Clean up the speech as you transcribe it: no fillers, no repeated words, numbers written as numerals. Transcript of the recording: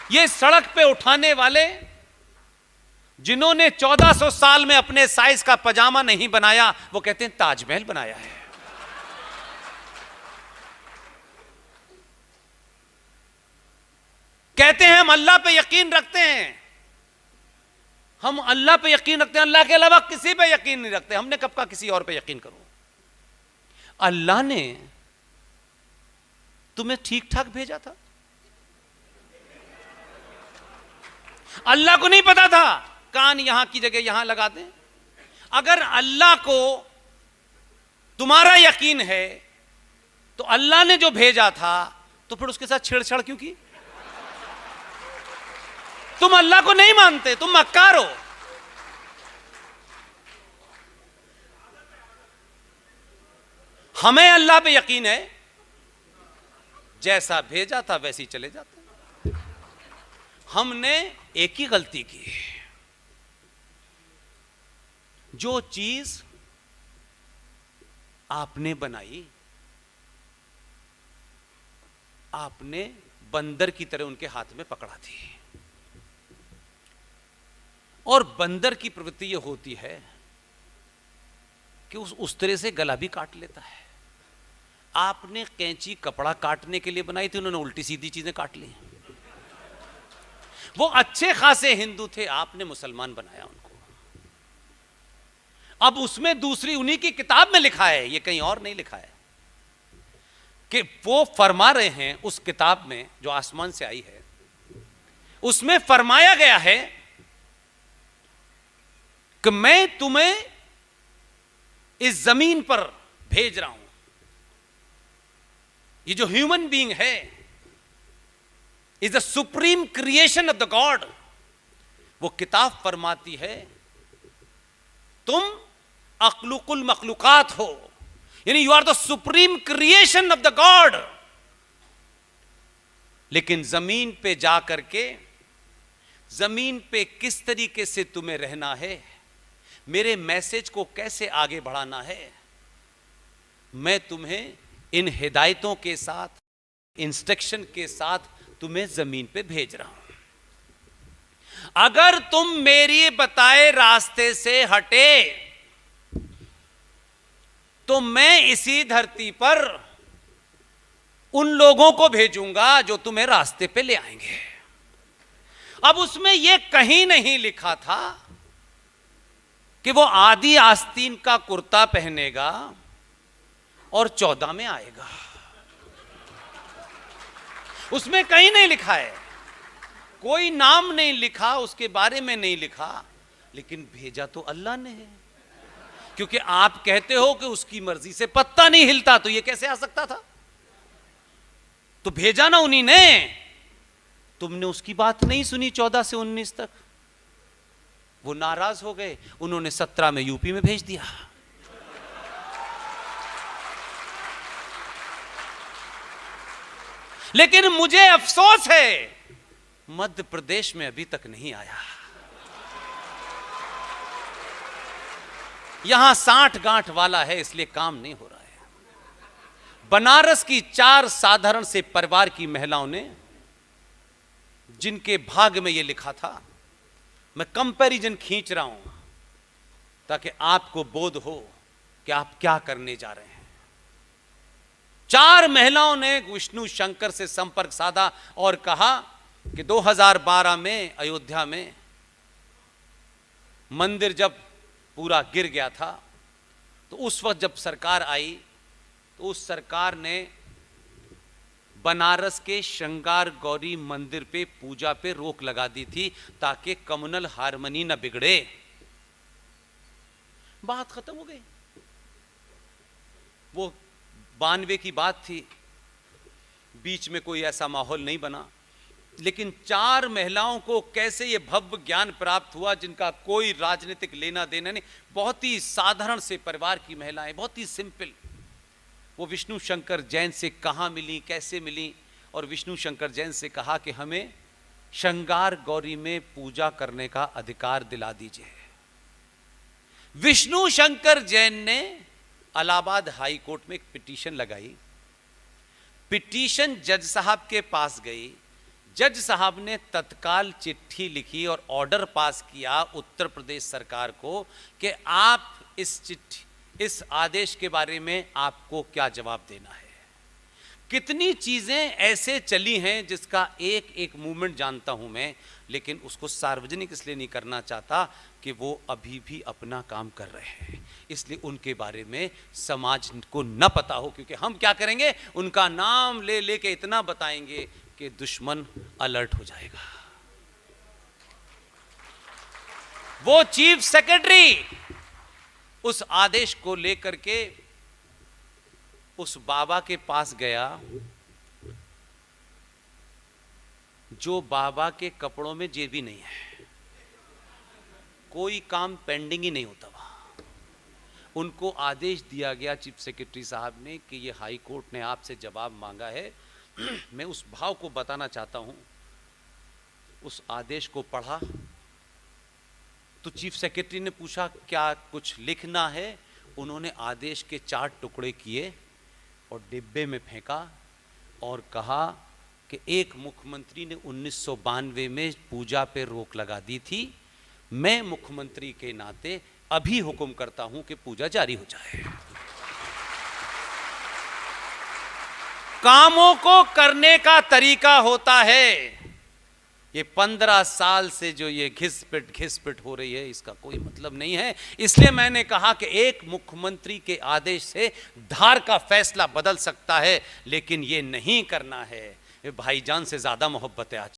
ये सड़क पे उठाने वाले जिन्होंने 1400 साल में अपने साइज का पजामा नहीं बनाया, वो कहते हैं ताजमहल बनाया है। कहते हैं हम अल्लाह पे यकीन रखते हैं, हम अल्लाह पे यकीन रखते हैं, अल्लाह के अलावा किसी पे यकीन नहीं रखते। हमने कब कहा किसी और पे यकीन करो? अल्लाह ने तुम्हें ठीक ठाक भेजा था। अल्लाह को नहीं पता था कान यहां की जगह यहां लगा दें। अगर अल्लाह को तुम्हारा यकीन है तो अल्लाह ने जो भेजा था तो फिर उसके साथ छेड़छाड़ क्यों की? तुम अल्लाह को नहीं मानते, तुम मक्कार हो। हमें अल्लाह पे यकीन है, जैसा भेजा था वैसे ही चले जाते। हमने एक ही गलती की, जो चीज आपने बनाई, आपने बंदर की तरह उनके हाथ में पकड़ा दी। और बंदर की प्रवृत्ति यह होती है कि उस तरह से गला भी काट लेता है। आपने कैंची कपड़ा काटने के लिए बनाई थी, उन्होंने उल्टी सीधी चीजें काट ली। वो अच्छे खासे हिंदू थे, आपने मुसलमान बनाया उनको। अब उसमें दूसरी उन्हीं की किताब में लिखा है, ये कहीं और नहीं लिखा है, कि वो फरमा रहे हैं उस किताब में जो आसमान से आई है, उसमें फरमाया गया है कि मैं तुम्हें इस जमीन पर भेज रहा हूं। ये जो ह्यूमन बीइंग है is the supreme creation of the God. वो किताब फरमाती है तुम अखलुकुल मखलुकात हो, यानी you are the supreme creation of the God. लेकिन जमीन पे जाकर के जमीन पे किस तरीके से तुम्हें रहना है, मेरे मैसेज को कैसे आगे बढ़ाना है, मैं तुम्हें इन हिदायतों के साथ, इंस्ट्रक्शन के साथ तुम्हें जमीन पे भेज रहा हूं। अगर तुम मेरी बताए रास्ते से हटे तो मैं इसी धरती पर उन लोगों को भेजूंगा जो तुम्हें रास्ते पे ले आएंगे। अब उसमें यह कहीं नहीं लिखा था कि वो आदि आस्तीन का कुर्ता पहनेगा और 14 में आएगा। उसमें कहीं नहीं लिखा है, कोई नाम नहीं लिखा, उसके बारे में नहीं लिखा, लेकिन भेजा तो अल्लाह ने है। क्योंकि आप कहते हो कि उसकी मर्जी से पत्ता नहीं हिलता, तो ये कैसे आ सकता था? तो भेजा ना उन्हीं ने। तुमने उसकी बात नहीं सुनी 14 से 19 तक, वो नाराज हो गए, उन्होंने 17 में यूपी में भेज दिया। लेकिन मुझे अफसोस है मध्य प्रदेश में अभी तक नहीं आया। यहां 60 गांठ वाला है, इसलिए काम नहीं हो रहा है। बनारस की 4 साधारण से परिवार की महिलाओं ने, जिनके भाग्य में यह लिखा था, मैं कंपैरिजन खींच रहा हूं ताकि आपको बोध हो कि आप क्या करने जा रहे हैं। 4 महिलाओं ने विष्णु शंकर से संपर्क साधा और कहा कि 2012 में अयोध्या में मंदिर जब पूरा गिर गया था, तो उस वक्त जब सरकार आई तो उस सरकार ने बनारस के श्रृंगार गौरी मंदिर पे पूजा पे रोक लगा दी थी ताकि कम्युनल हार्मनी न बिगड़े। बात खत्म हो गई। वो 92 की बात थी, बीच में कोई ऐसा माहौल नहीं बना। लेकिन 4 महिलाओं को कैसे ये भव्य ज्ञान प्राप्त हुआ जिनका कोई राजनीतिक लेना देना नहीं, बहुत ही साधारण से परिवार की महिलाएं, बहुत ही सिंपल। वो विष्णु शंकर जैन से कहाँ मिली, कैसे मिली, और विष्णु शंकर जैन से कहा कि हमें श्रृंगार गौरी में पूजा करने का अधिकार दिला दीजिए। विष्णु शंकर जैन ने इलाहाबाद हाई कोर्ट में एक पिटीशन लगाई। पिटीशन जज साहब के पास गई। जज साहब ने तत्काल चिट्ठी लिखी और ऑर्डर पास किया उत्तर प्रदेश सरकार को कि आप इस आदेश के बारे में आपको क्या जवाब देना है। कितनी चीजें ऐसे चली हैं जिसका एक एक मूवमेंट जानता हूं मैं, लेकिन उसको सार्वजनिक इसलिए नहीं करना चाहता कि वो अभी भी अपना काम कर रहे हैं, इसलिए उनके बारे में समाज को न पता हो, क्योंकि हम क्या करेंगे, उनका नाम ले लेके इतना बताएंगे कि दुश्मन अलर्ट हो जाएगा। वो चीफ सेक्रेटरी उस आदेश को लेकर के उस बाबा के पास गया जो बाबा के कपड़ों में जेबी नहीं है, कोई काम पेंडिंग ही नहीं होता वहां। उनको आदेश दिया गया चीफ सेक्रेटरी साहब ने कि ये हाई कोर्ट ने आपसे जवाब मांगा है। मैं उस भाव को बताना चाहता हूं। उस आदेश को पढ़ा तो चीफ सेक्रेटरी ने पूछा क्या कुछ लिखना है। उन्होंने आदेश के 4 टुकड़े किए और डिब्बे में फेंका और कहा कि एक मुख्यमंत्री ने 1992 में पूजा पे रोक लगा दी थी, मैं मुख्यमंत्री के नाते अभी हुक्म करता हूं कि पूजा जारी हो जाए। कामों को करने का तरीका होता है। ये 15 साल से जो ये घिसपिट हो रही है, इसका कोई मतलब नहीं है। इसलिए मैंने कहा कि एक मुख्यमंत्री के आदेश से धार का फैसला बदल सकता है, लेकिन ये नहीं करना है। भाईजान से ज्यादा मोहब्बत है आज।